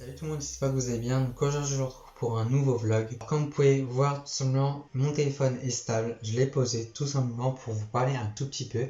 Salut tout le monde, j'espère que vous allez bien. Donc aujourd'hui je vous retrouve pour un nouveau vlog. Comme vous pouvez voir, tout simplement mon téléphone est stable. Je l'ai posé tout simplement pour vous parler un tout petit peu.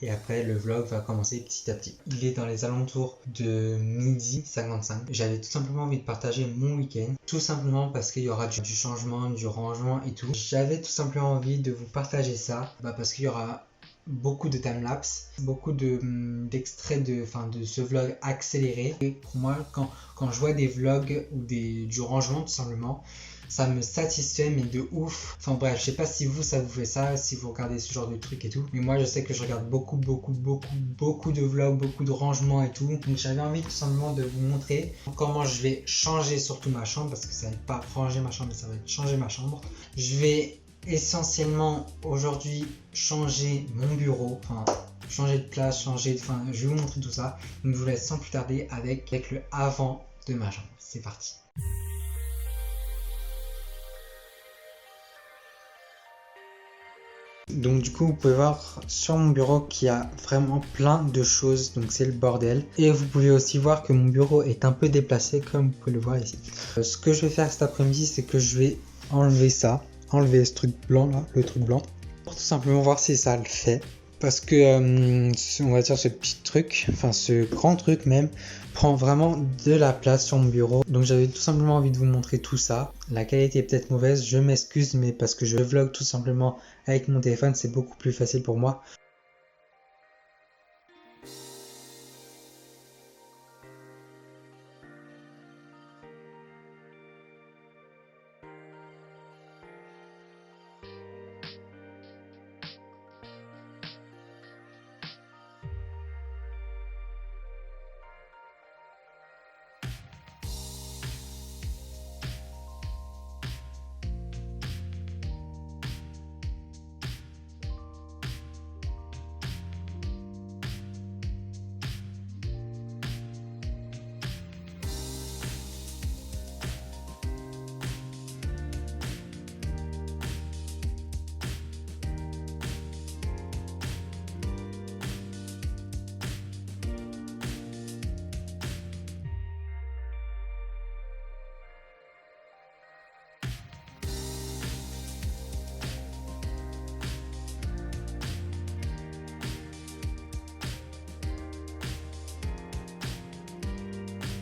Et après le vlog va commencer petit à petit. Il est dans les alentours de midi 55. J'avais tout simplement envie de partager mon week-end. Tout simplement parce qu'il y aura du changement, du rangement et tout. J'avais tout simplement envie de vous partager ça. Parce qu'il y aura beaucoup de timelapse, beaucoup d'extraits de ce vlog accéléré. Et pour moi, quand je vois des vlogs ou du rangement tout simplement, ça me satisfait mais de ouf. Enfin bref, je sais pas si ça vous fait ça, si vous regardez ce genre de trucs et tout, mais moi je sais que je regarde beaucoup de vlogs, beaucoup de rangements et tout. Donc j'avais envie tout simplement de vous montrer comment je vais changer surtout ma chambre, parce que ça va être pas ranger ma chambre, mais ça va être changer ma chambre. Je vais essentiellement aujourd'hui changer mon bureau, changer de place, je vais vous montrer tout ça. Donc je vous laisse sans plus tarder avec le avant de ma chambre. C'est parti. Donc du coup vous pouvez voir sur mon bureau qu'il y a vraiment plein de choses, donc c'est le bordel. Et vous pouvez aussi voir que mon bureau est un peu déplacé comme vous pouvez le voir ici. Ce que je vais faire cet après-midi, c'est que je vais enlever ce truc blanc là, le truc blanc, pour tout simplement voir si ça le fait. Parce que on va dire ce petit truc, ce grand truc même, prend vraiment de la place sur mon bureau. Donc j'avais tout simplement envie de vous montrer tout ça. La qualité est peut-être mauvaise, je m'excuse, mais parce que je vlog tout simplement avec mon téléphone, c'est beaucoup plus facile pour moi.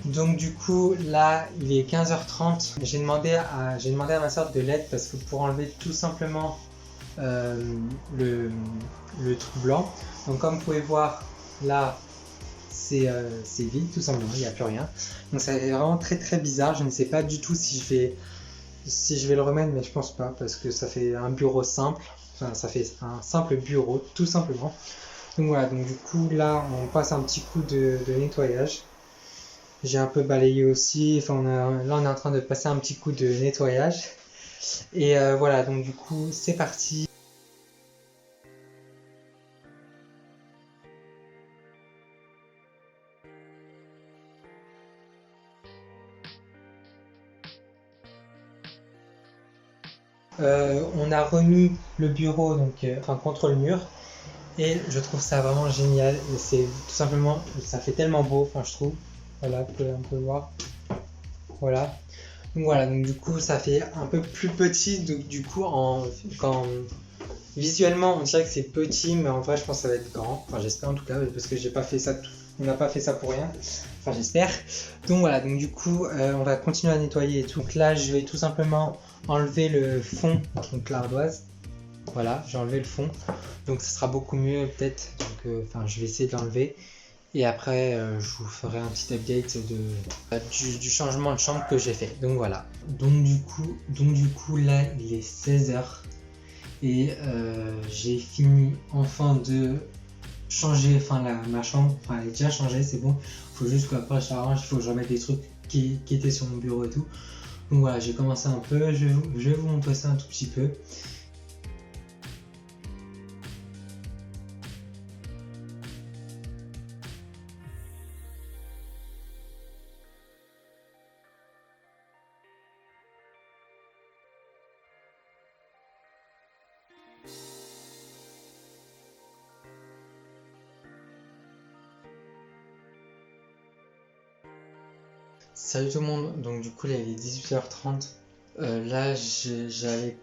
Donc du coup là il est 15h30, j'ai demandé à ma soeur de l'aide parce que pour enlever tout simplement le truc blanc. Donc comme vous pouvez voir là c'est vide tout simplement, il n'y a plus rien. Donc ça est vraiment très bizarre, je ne sais pas du tout si je vais le remettre, mais je pense pas parce que ça fait un bureau simple, ça fait un simple bureau tout simplement. Donc voilà, donc du coup là on passe un petit coup de nettoyage. J'ai un peu balayé aussi, là on est en train de passer un petit coup de nettoyage. Et voilà, donc du coup c'est parti. On a remis le bureau contre le mur et je trouve ça vraiment génial. C'est tout simplement, ça fait tellement beau, je trouve. Voilà, vous pouvez un peu voir. Voilà. Donc voilà, donc du coup ça fait un peu plus petit. Donc du coup visuellement on dirait que c'est petit, mais en vrai je pense que ça va être grand. J'espère en tout cas, parce que j'ai pas fait ça. On n'a pas fait ça pour rien. J'espère. Donc voilà, donc du coup on va continuer à nettoyer et tout. Donc là je vais tout simplement enlever le fond, donc l'ardoise. Voilà, j'ai enlevé le fond. Donc ça sera beaucoup mieux peut-être. Donc je vais essayer de l'enlever. Et après je vous ferai un petit update du changement de chambre que j'ai fait. Donc voilà. Donc du coup là il est 16h. Et j'ai fini enfin de changer ma chambre. Elle est déjà changée, c'est bon. Il faut juste qu'après je l'arrange, il faut que je remette des trucs qui étaient sur mon bureau et tout. Donc voilà, j'ai commencé un peu, je vais vous montrer ça un tout petit peu. Salut tout le monde, donc du coup là il est 18h30. Là j'allais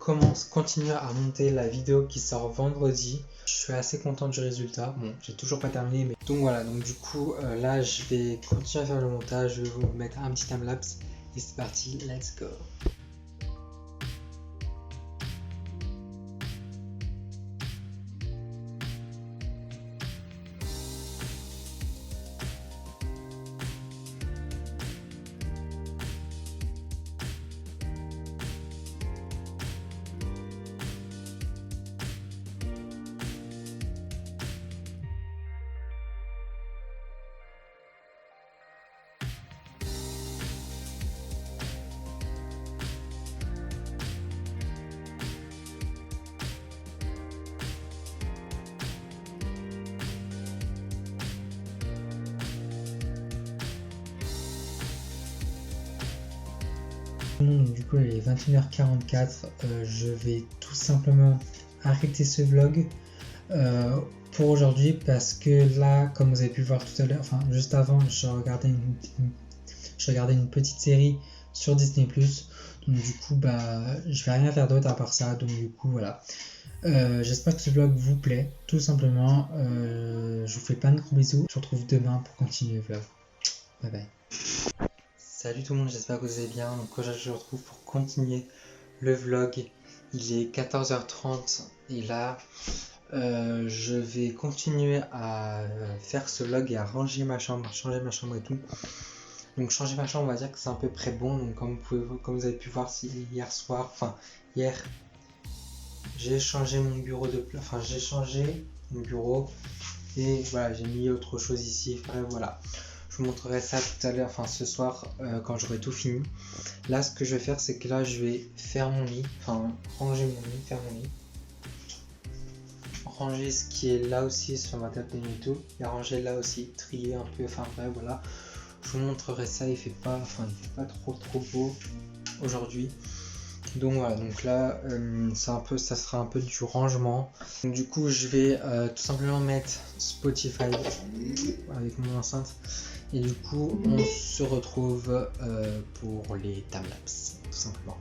continuer à monter la vidéo qui sort vendredi. Je suis assez content du résultat. Bon, j'ai toujours pas terminé, mais donc voilà. Donc du coup là je vais continuer à faire le montage. Je vais vous mettre un petit timelapse et c'est parti. Let's go. Donc, du coup il est 21h44, je vais tout simplement arrêter ce vlog pour aujourd'hui parce que là, comme vous avez pu voir tout à l'heure, enfin juste avant, je regardais une petite série sur Disney+. Donc du coup je vais rien faire d'autre à part ça. Donc du coup voilà. J'espère que ce vlog vous plaît, tout simplement. Je vous fais plein de gros bisous. Je vous retrouve demain pour continuer le vlog. Bye bye. Salut tout le monde, j'espère que vous allez bien. Donc aujourd'hui je vous retrouve pour continuer le vlog. Il est 14h30 et là je vais continuer à faire ce vlog et à ranger ma chambre, changer ma chambre et tout. Donc changer ma chambre, on va dire que c'est à peu près bon. Donc comme vous avez pu voir hier, j'ai changé mon bureau j'ai changé mon bureau et voilà, j'ai mis autre chose ici. Bref, voilà. Je vous montrerai ça tout à l'heure, ce soir quand j'aurai tout fini. Là ce que je vais faire c'est que là je vais faire mon lit, ranger mon lit, faire mon lit. Ranger ce qui est là aussi sur ma table de nuit et tout. Et ranger là aussi, trier un peu, bref voilà. Je vous montrerai ça, il fait pas trop beau aujourd'hui. Donc voilà, donc là ça sera un peu du rangement. Donc, du coup je vais tout simplement mettre Spotify avec mon enceinte. Et du coup on se retrouve pour les timelapses, tout simplement.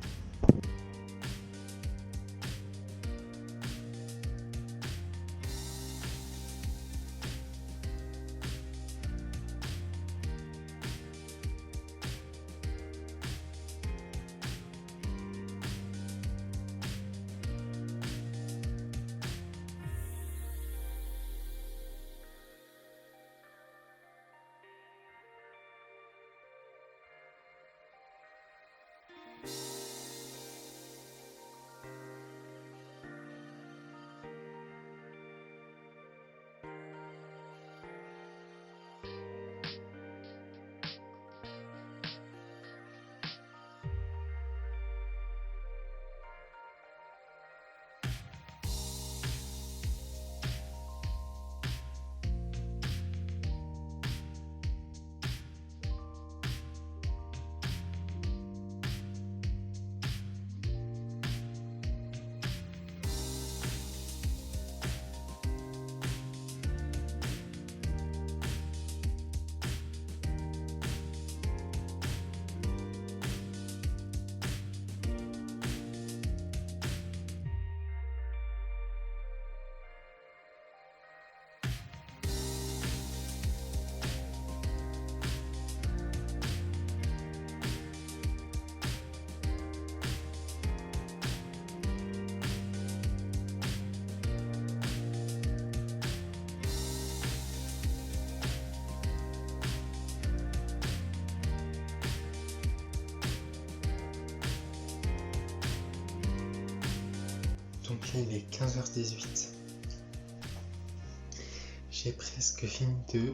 Donc là il est 15h18. J'ai presque fini de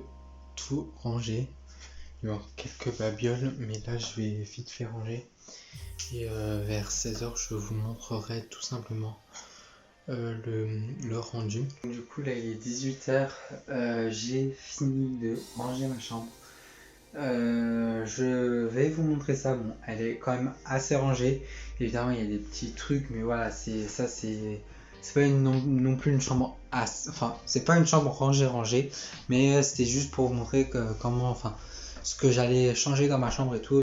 tout ranger. Il manque quelques babioles, mais là je vais vite fait ranger. Et vers 16h je vous montrerai tout simplement le rendu. Du coup là il est 18h. J'ai fini de ranger ma chambre. Je vais vous montrer ça. Bon, elle est quand même assez rangée. Évidemment, il y a des petits trucs, mais voilà, c'est pas non plus une chambre c'est pas une chambre rangée, mais c'était juste pour vous montrer comment, ce que j'allais changer dans ma chambre et tout.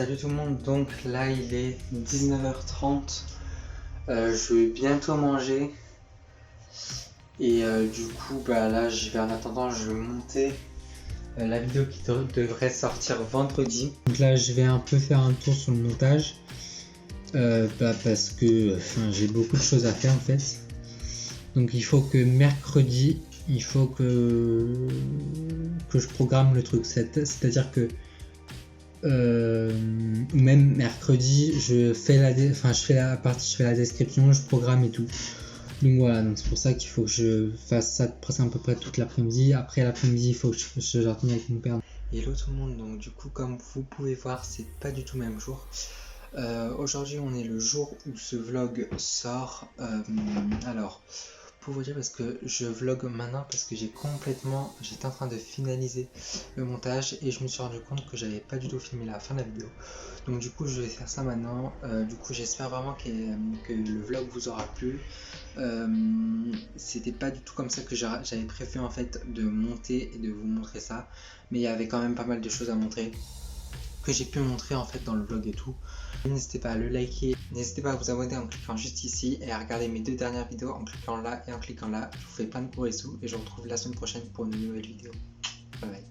Salut tout le monde, donc là il est 19h30, je vais bientôt manger et du coup là en attendant je vais monter la vidéo qui devrait sortir vendredi. Donc là je vais un peu faire un tour sur le montage parce que j'ai beaucoup de choses à faire en fait. Donc il faut que mercredi, il faut que je programme le truc, c'est-à-dire que même mercredi je fais la description, je programme et tout. Donc voilà, donc c'est pour ça qu'il faut que je fasse ça presque à peu près toute l'après-midi. Après l'après-midi, il faut que je retourne avec mon père. Hello tout le monde, donc du coup comme vous pouvez voir, c'est pas du tout le même jour. Aujourd'hui on est le jour où ce vlog sort. Alors pour vous dire, parce que je vlog maintenant parce que j'étais en train de finaliser le montage et je me suis rendu compte que j'avais pas du tout filmé la fin de la vidéo. Donc du coup je vais faire ça maintenant. Du coup j'espère vraiment que le vlog vous aura plu. C'était pas du tout comme ça que j'avais prévu en fait de monter et de vous montrer ça, mais il y avait quand même pas mal de choses à montrer que j'ai pu montrer en fait dans le vlog et tout. N'hésitez pas à le liker, n'hésitez pas à vous abonner en cliquant juste ici et à regarder mes 2 dernières vidéos en cliquant là et en cliquant là. Je vous fais plein de gros bisous et je vous retrouve la semaine prochaine pour une nouvelle vidéo. Bye bye.